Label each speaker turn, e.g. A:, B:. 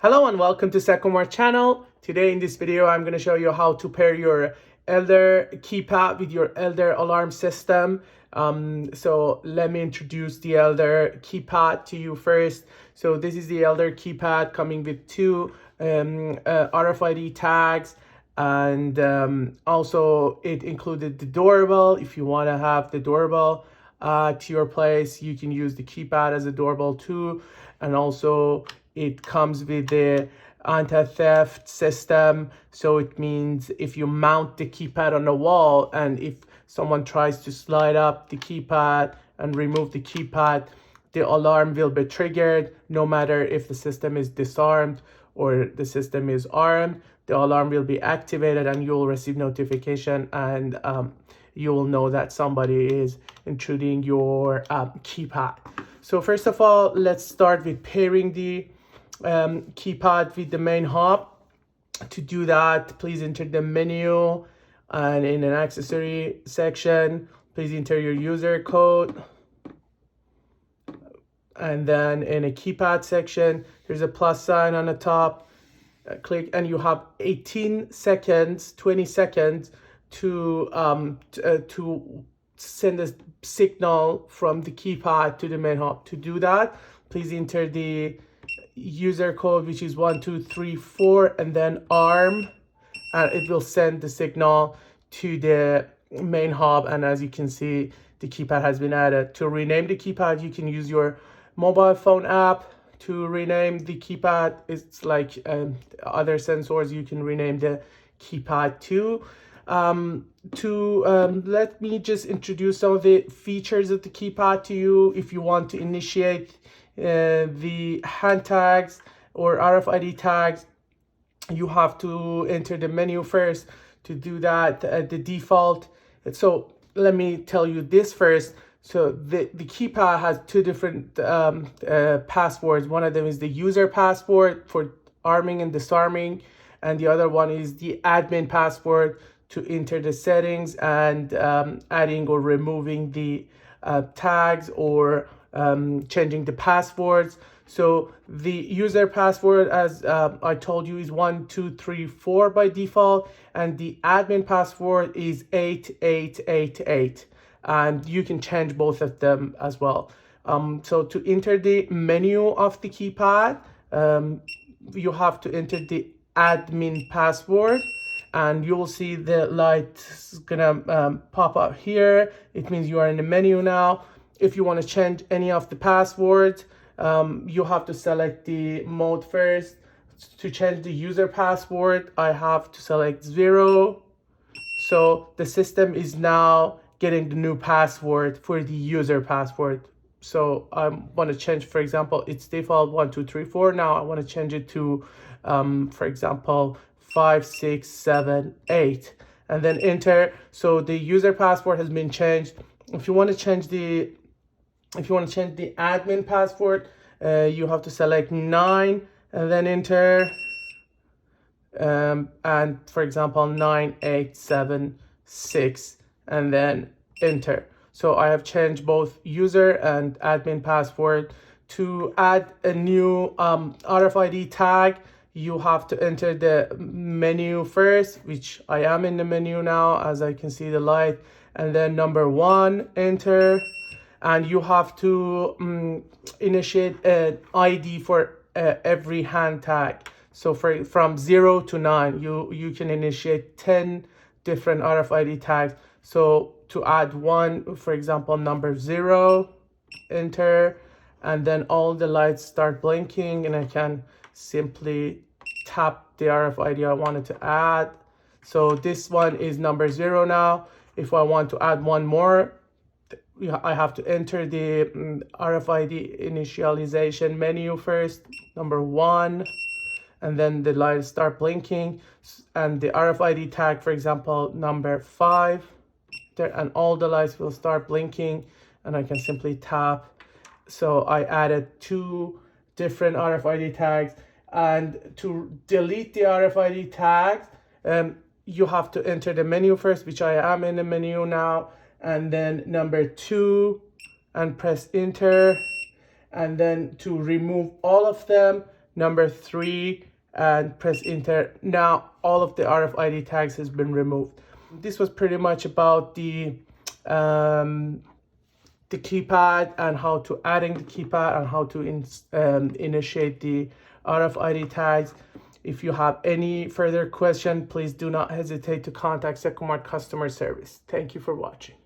A: Hello and welcome to Secomore channel. Today in this video I'm going to show you how to pair your Elder Keypad with your Elder Alarm system. So let me introduce the Elder Keypad to you first. So this is the Elder Keypad coming with two RFID tags, and also it included the doorbell. If you want to have the doorbell to your place, you can use the keypad as a doorbell too. And also it comes with the anti-theft system, so it means if you mount the keypad on the wall and if someone tries to slide up the keypad and remove the keypad, the alarm will be triggered. No matter if the system is disarmed or the system is armed, the alarm will be activated and you will receive notification, and you will know that somebody is intruding your keypad. So first of all, let's start with pairing the keypad with the main hub. To do that, please enter the menu, and in an accessory section, please enter your user code. And then in a keypad section, there's a plus sign on the top. Click and you have 20 seconds to send a signal from the keypad to the main hub. To do that, please enter the user code, which is 1234, and then ARM, and it will send the signal to the main hub. And as you can see, the keypad has been added. To rename the keypad, you can use your mobile phone app to rename the keypad. It's like other sensors, you can rename the keypad too. Let me just introduce some of the features of the keypad to you. If you want to initiate the hand tags or RFID tags, you have to enter the menu first. To do that, the default. So let me tell you this first. So the keypad has two different passwords. One of them is the user password for arming and disarming, and the other one is the admin password to enter the settings and adding or removing the tags or changing the passwords. So the user password, as I told you, is 1234 by default, and the admin password is 8888, and you can change both of them as well. So to enter the menu of the keypad, you have to enter the admin password, and you will see the light is gonna pop up here. It means you are in the menu now. If you want to change any of the passwords, you have to select the mode first. To change the user password, I have to select 0. So the system is now getting the new password for the user password. So I want to change, for example, it's default 1234. Now I want to change it to, for example, 5678, and then enter. So the user password has been changed. If you want to change the admin password, you have to select 9 and then enter, and for example 9876, and then enter. So I have changed both user and admin password. To add a new RFID tag, you have to enter the menu first, which I am in the menu now, as I can see the light, and then number 1, enter. And you have to initiate an ID for every hand tag. So from 0 to 9, you can initiate 10 different RFID tags. So to add one, for example, number 0, enter, and then all the lights start blinking, and I can simply tap the RFID I wanted to add. So this one is number 0 now. If I want to add one more, I have to enter the RFID initialization menu first, number 1, and then the lights start blinking, and the RFID tag, for example, number 5, there, and all the lights will start blinking, and I can simply tap. So I added 2 different RFID tags. And to delete the RFID tags, you have to enter the menu first, which I am in the menu now, and then number 2, and press enter. And then to remove all of them, number 3 and press enter. Now all of the RFID tags has been removed. This was pretty much about the keypad and how to adding the keypad and how to initiate the RFID tags. If you have any further question, please do not hesitate to contact Secomart customer service. Thank you for watching.